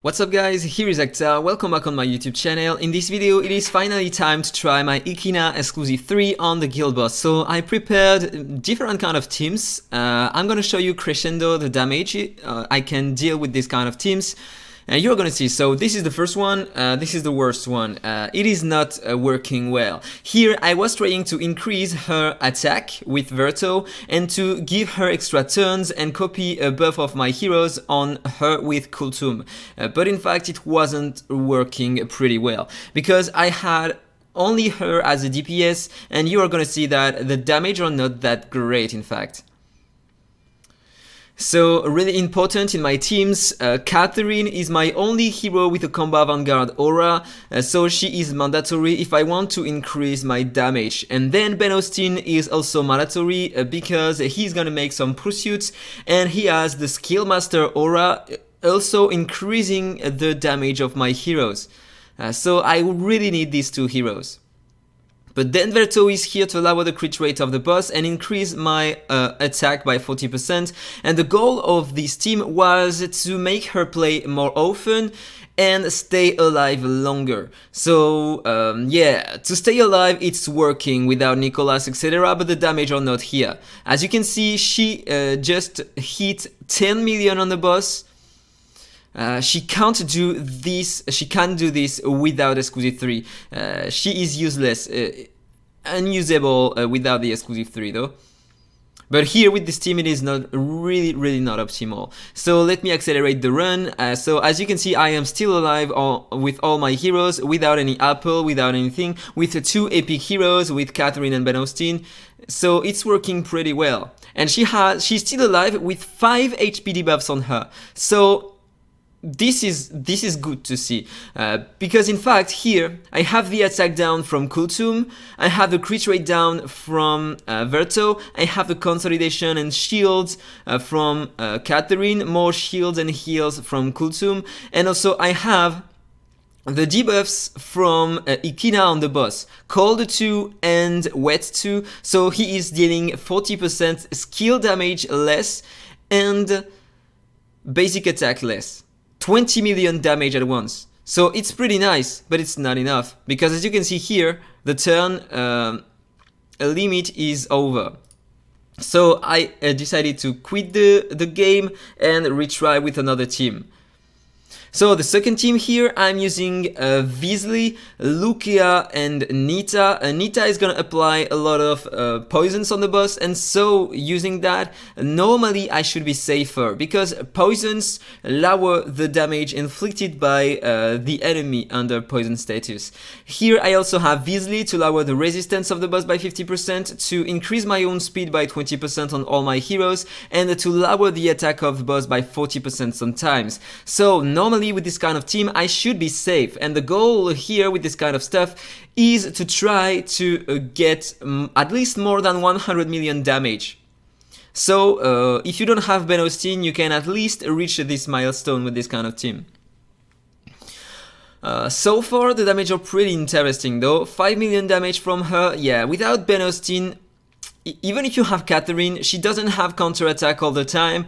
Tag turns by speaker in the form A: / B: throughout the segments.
A: What's up guys, here is AhkTaar, welcome back on my YouTube channel. In this video it is finally time to try my Ikina E3 on the guild boss. So I prepared different kind of teams. I'm gonna show you crescendo the damage I can deal with this kind of teams. You're gonna see. So this is the first one, this is the worst one. It is not working well. Here I was trying to increase her attack with Verto and to give her extra turns and copy a buff of my heroes on her with Kultum. But in fact it wasn't working pretty well because I had only her as a DPS, and you are gonna see that the damage are not that great in fact. So really important in my teams, Catherine is my only hero with a combo vanguard aura, so she is mandatory if I want to increase my damage. And then Ben Austin is also mandatory because he's gonna make some pursuits and he has the skill master aura, also increasing the damage of my heroes. So I really need these two heroes. But then Verto is here to lower the crit rate of the boss and increase my attack by 40%, and the goal of this team was to make her play more often and stay alive longer. So yeah, to stay alive it's working without Nicolas etc, but the damage are not here. As you can see, she just hit 10 million on the boss. She can't do this. She can't do this without Exclusive 3. She is useless, unusable without the Exclusive 3 though. But here with this team it is not really not optimal. So let me accelerate the run. So as you can see, I am still alive with all my heroes, without any apple, without anything, with two epic heroes, with Catherine and Ben Austin. So it's working pretty well. And she's still alive with 5 HP debuffs on her. So this is good to see, because in fact here I have the attack down from Kultum, I have the crit rate down from Verto, I have the consolidation and shields from Catherine, more shields and heals from Kultum, and also I have the debuffs from Ikina on the boss, Cold 2 and Wet 2, so he is dealing 40% skill damage less and basic attack less. 20 million damage at once. So it's pretty nice, but it's not enough, because as you can see here, the turn limit is over. So I decided to quit the game and retry with another team. So the second team here, I'm using Weasley, Lucia and Nita. Nita is gonna apply a lot of poisons on the boss, and so using that, normally I should be safer, because poisons lower the damage inflicted by the enemy under poison status. Here I also have Weasley to lower the resistance of the boss by 50%, to increase my own speed by 20% on all my heroes, and to lower the attack of the boss by 40% sometimes. So normally with this kind of team I should be safe, and the goal here with this kind of stuff is to try to get at least more than 100 million damage. So if you don't have Ben Austin, you can at least reach this milestone with this kind of team. So far the damage are pretty interesting though. 5 million damage from her. Yeah, without Ben Austin, even if you have Catherine, she doesn't have counter attack all the time,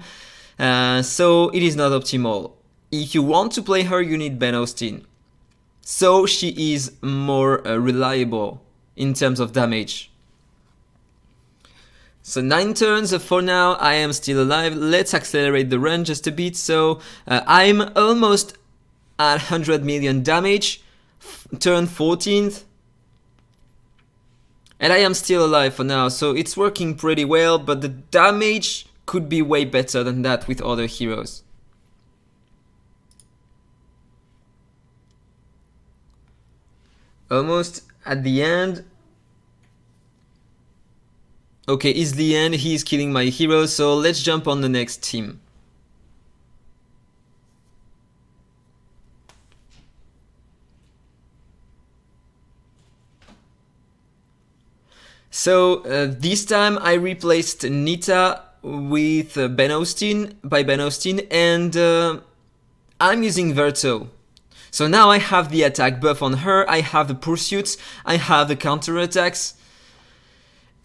A: so it is not optimal. If you want to play her, you need Ben Austin. So she is more reliable in terms of damage. So 9 turns for now, I am still alive. Let's accelerate the run just a bit. So I'm almost at 100 million damage, turn 14th. And I am still alive for now, so it's working pretty well, but the damage could be way better than that with other heroes. Almost at the end. Okay, it's the end, he's killing my hero, so let's jump on the next team. So this time I replaced Nita with Ben Austin, and I'm using Verto. So now I have the attack buff on her, I have the pursuits, I have the counter attacks,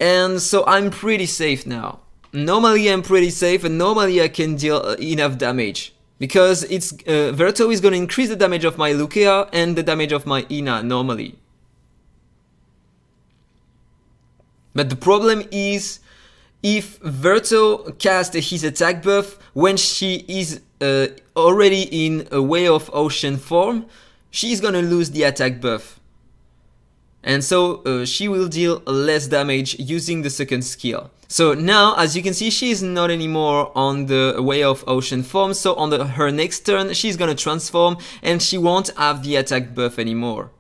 A: and so I'm pretty safe now. Normally I'm pretty safe and normally I can deal enough damage. because it's Verto is going to increase the damage of my Lucia and the damage of my Ina normally. But the problem is, if Verto casts his attack buff when she is already in a Way of Ocean form, she's gonna lose the attack buff. And so she will deal less damage using the second skill. So now, as you can see, she is not anymore on the Way of Ocean form, so on her next turn she's gonna transform and she won't have the attack buff anymore.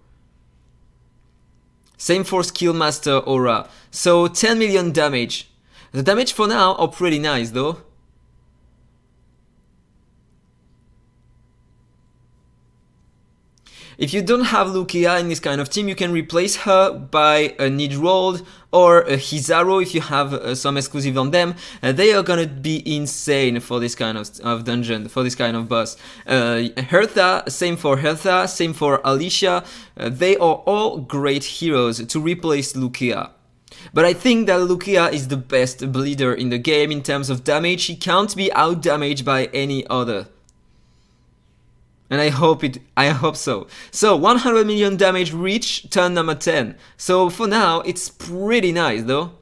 A: Same for Skill Master Aura. So 10 million damage. The damage for now are pretty nice though. If you don't have Lucia in this kind of team, you can replace her by a Nidrold or a Hizaro if you have some exclusive on them. They are gonna be insane for this kind of dungeon, for this kind of boss. Hertha, same for Hertha, same for Alicia. They are all great heroes to replace Lucia. But I think that Lucia is the best bleeder in the game in terms of damage. She can't be out-damaged by any other. And I hope so. So 100 million damage reach turn number 10. So for now it's pretty nice though.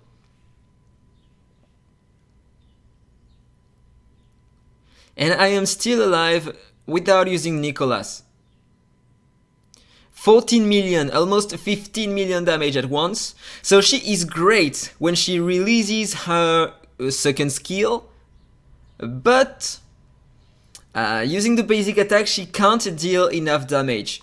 A: And I am still alive without using Nicolas. 14 million, almost 15 million damage at once. So she is great when she releases her second skill, but using the basic attack she can't deal enough damage.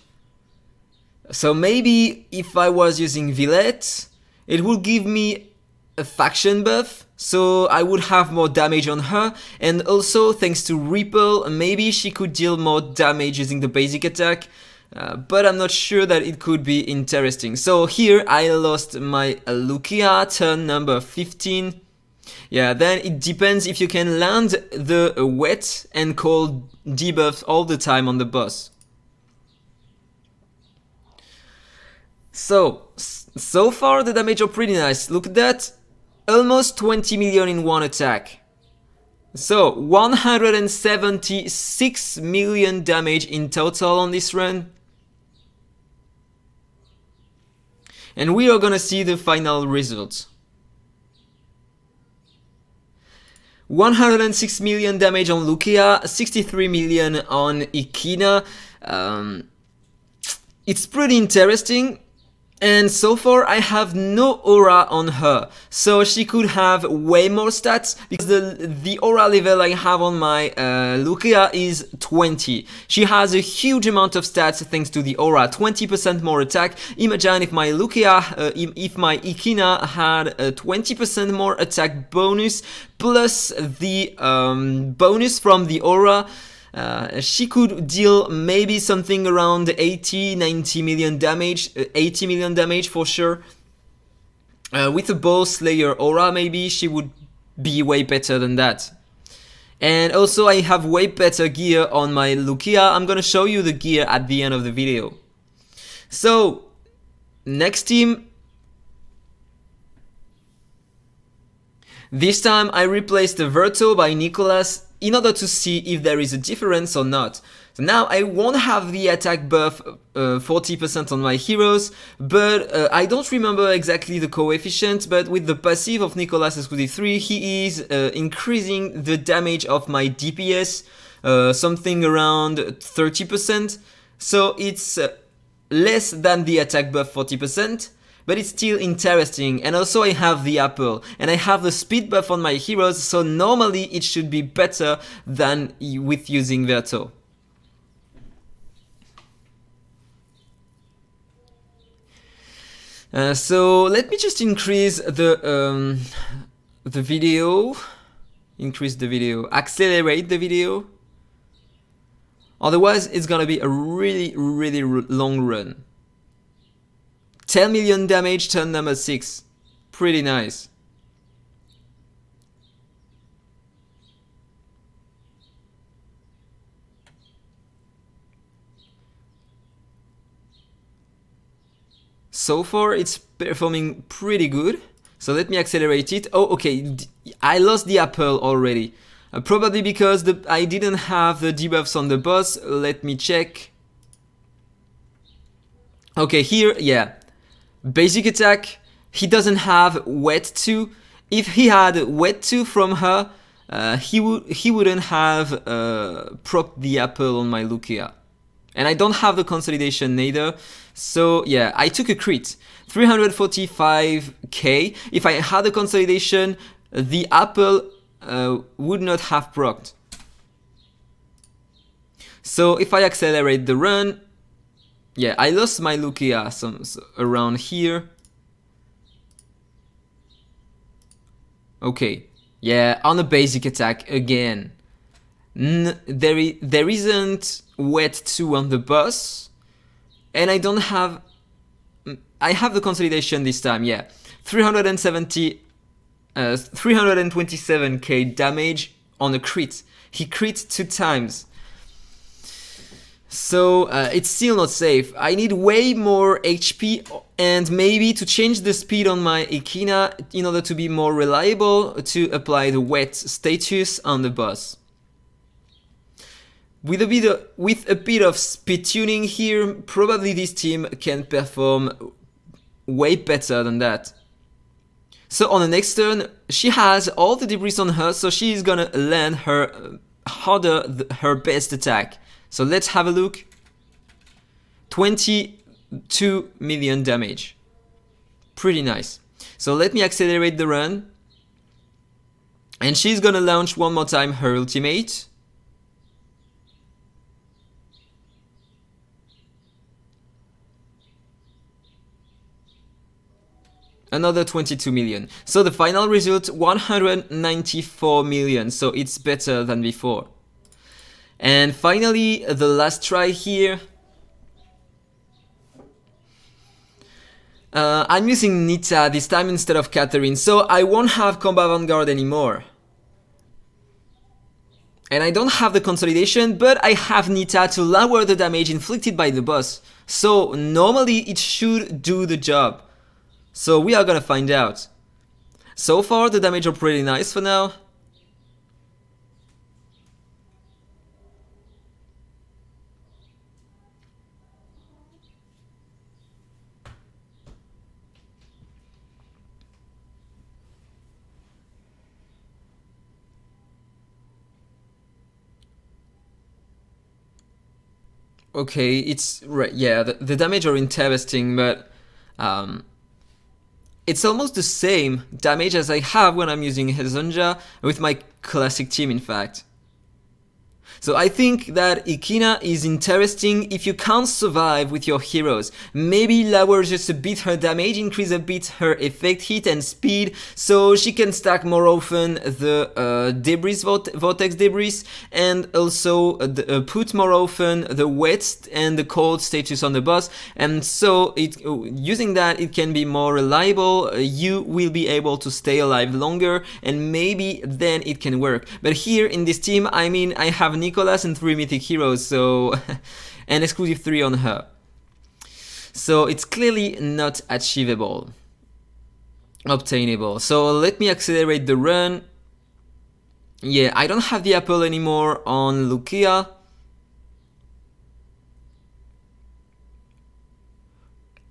A: So maybe if I was using Villette, it would give me a faction buff, so I would have more damage on her, and also thanks to Ripple, maybe she could deal more damage using the basic attack. But I'm not sure that it could be interesting. So here I lost my Lucia, turn number 15. Yeah, then it depends if you can land the wet and cold debuffs all the time on the boss. So far the damage are pretty nice. Look at that, almost 20 million in one attack. So 176 million damage in total on this run. And we are gonna see the final results. 106 million damage on Lucia, 63 million on Ikina. It's pretty interesting. And so far I have no aura on her, so she could have way more stats, because the aura level I have on my Lucia is 20. She has a huge amount of stats thanks to the aura, 20% more attack. Imagine if my Lucia, if my Ikina had a 20% more attack bonus, plus the bonus from the aura. She could deal maybe something around 80-90 million damage, 80 million damage for sure. With a Bow Slayer aura maybe she would be way better than that. And also I have way better gear on my Lucia. I'm gonna show you the gear at the end of the video. So next team. This time I replaced the Verto by Nicolas in order to see if there is a difference or not. So now I won't have the attack buff 40% on my heroes, but I don't remember exactly the coefficient, but with the passive of Nicolas Exclusive 3, he is increasing the damage of my DPS something around 30%. So it's less than the attack buff 40%. But it's still interesting, and also I have the apple, and I have the speed buff on my heroes, so normally it should be better than with using Verto. So let me just increase the video, accelerate the video. Otherwise it's gonna be a really long run. 10 million damage, turn number 6. Pretty nice. So far it's performing pretty good. So let me accelerate it. Oh, okay, I lost the apple already. Probably because I didn't have the debuffs on the boss. Let me check. Okay, here, yeah. Basic attack, he doesn't have wet 2. If he had wet 2 from her, he wouldn't have procced the apple on my Lucia. And I don't have the consolidation neither. So yeah, I took a crit. 345k. If I had the consolidation, the apple would not have procced. So if I accelerate the run, yeah, I lost my Lucia around here. Okay, yeah, on a basic attack again. There isn't wet 2 on the boss, and I don't have. I have the consolidation this time. Yeah, 327k damage on a crit. He crit 2 times. So it's still not safe. I need way more HP and maybe to change the speed on my Ikina in order to be more reliable to apply the wet status on the boss. With a bit of speed tuning here, probably this team can perform way better than that. So on the next turn, she has all the debris on her, so she's gonna land her her best attack. So let's have a look. 22 million damage. Pretty nice. So let me accelerate the run. And she's gonna launch one more time her ultimate. Another 22 million. So the final result, 194 million. So it's better than before. And finally, the last try here. I'm using Nita this time instead of Catherine, so I won't have Combat Vanguard anymore. And I don't have the consolidation, but I have Nita to lower the damage inflicted by the boss. So normally it should do the job. So we are gonna find out. So far the damage are pretty nice for now. Okay, it's right. Yeah, the damage are interesting, but it's almost the same damage as I have when I'm using Hezonja with my classic team, in fact. So I think that Ikina is interesting if you can't survive with your heroes. Maybe lower just a bit her damage, increase a bit her effect hit and speed, so she can stack more often the debris, vortex debris, and also put more often the wet and the cold status on the boss. And so using that, it can be more reliable. You will be able to stay alive longer, and maybe then it can work. But here in this team, I mean, I have Nicolas and 3 mythic heroes, so and exclusive 3 on her. So it's clearly not achievable, obtainable. So let me accelerate the run. Yeah, I don't have the apple anymore on Lucia.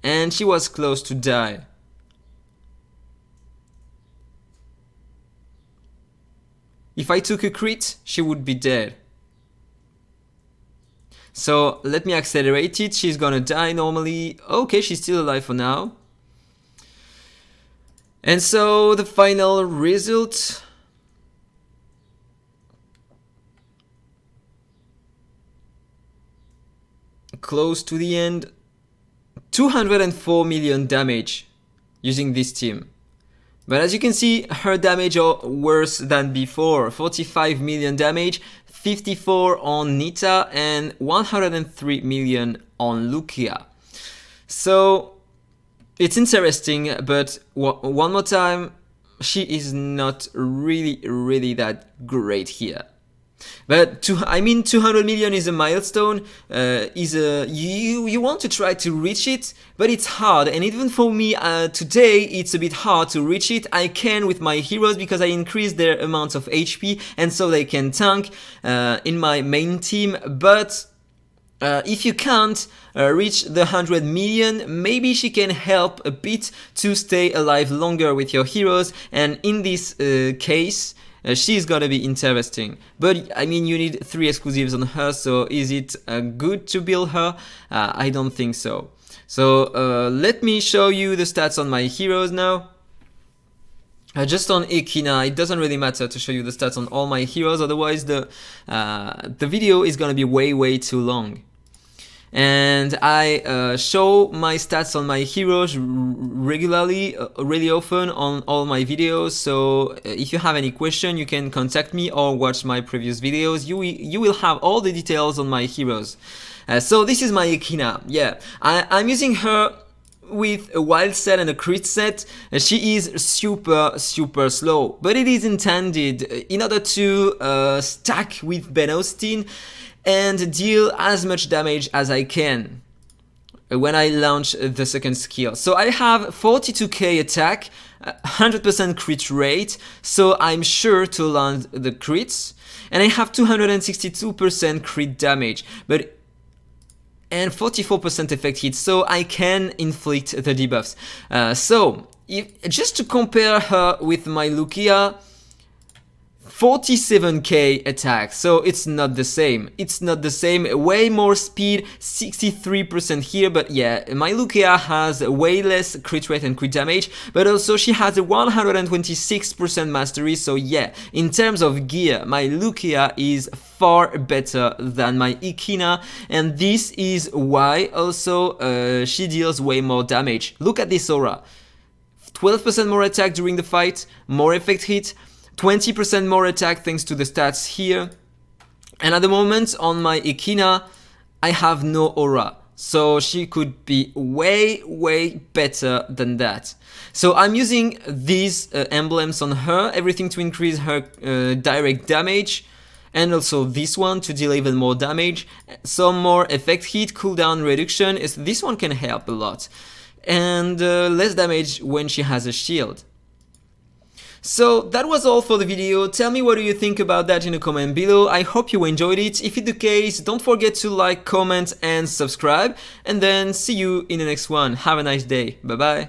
A: And she was close to die. If I took a crit, she would be dead. So let me accelerate it. She's gonna die normally. Okay, she's still alive for now. And so the final result. Close to the end. 204 million damage using this team. But as you can see, her damage are worse than before. 45 million damage, 54 on Nita, and 103 million on Lucia. So it's interesting, but one more time, she is not really that great here. But I mean, 200 million is a milestone. You want to try to reach it, but it's hard. And even for me today, it's a bit hard to reach it. I can with my heroes because I increase their amount of HP, and so they can tank in my main team. But if you can't reach the 100 million, maybe she can help a bit to stay alive longer with your heroes. And in this case, she's gonna be interesting. But I mean, you need 3 exclusives on her, so is it good to build her? I don't think so. So let me show you the stats on my heroes now. Just on Ikina, it doesn't really matter to show you the stats on all my heroes, otherwise the video is gonna be way too long. And I show my stats on my heroes regularly, really often on all my videos. So if you have any question, you can contact me or watch my previous videos. You will have all the details on my heroes. So this is my Ikina. Yeah, I'm using her with a wild set and a crit set. She is super slow, but it is intended in order to stack with Ben Austin and deal as much damage as I can when I launch the second skill. So I have 42k attack, 100% crit rate, so I'm sure to land the crits, and I have 262% crit damage, and 44% effect hit, so I can inflict the debuffs. So just to compare her with my Lucia, 47k attack, so it's not the same. It's not the same. Way more speed, 63% here, but yeah, my Lucia has way less crit rate and crit damage, but also she has a 126% mastery, so yeah, in terms of gear, my Lucia is far better than my Ikina, and this is why also she deals way more damage. Look at this aura. 12% more attack during the fight, more effect hit, 20% more attack thanks to the stats here. And at the moment on my Ikina, I have no aura, so she could be way better than that. So I'm using these emblems on her, everything to increase her direct damage, and also this one to deal even more damage. Some more effect hit, cooldown reduction, this one can help a lot. And less damage when she has a shield. So that was all for the video. Tell me what do you think about that in a comment below. I hope you enjoyed it. If it's the case, don't forget to like, comment and subscribe, and then see you in the next one. Have a nice day. Bye bye.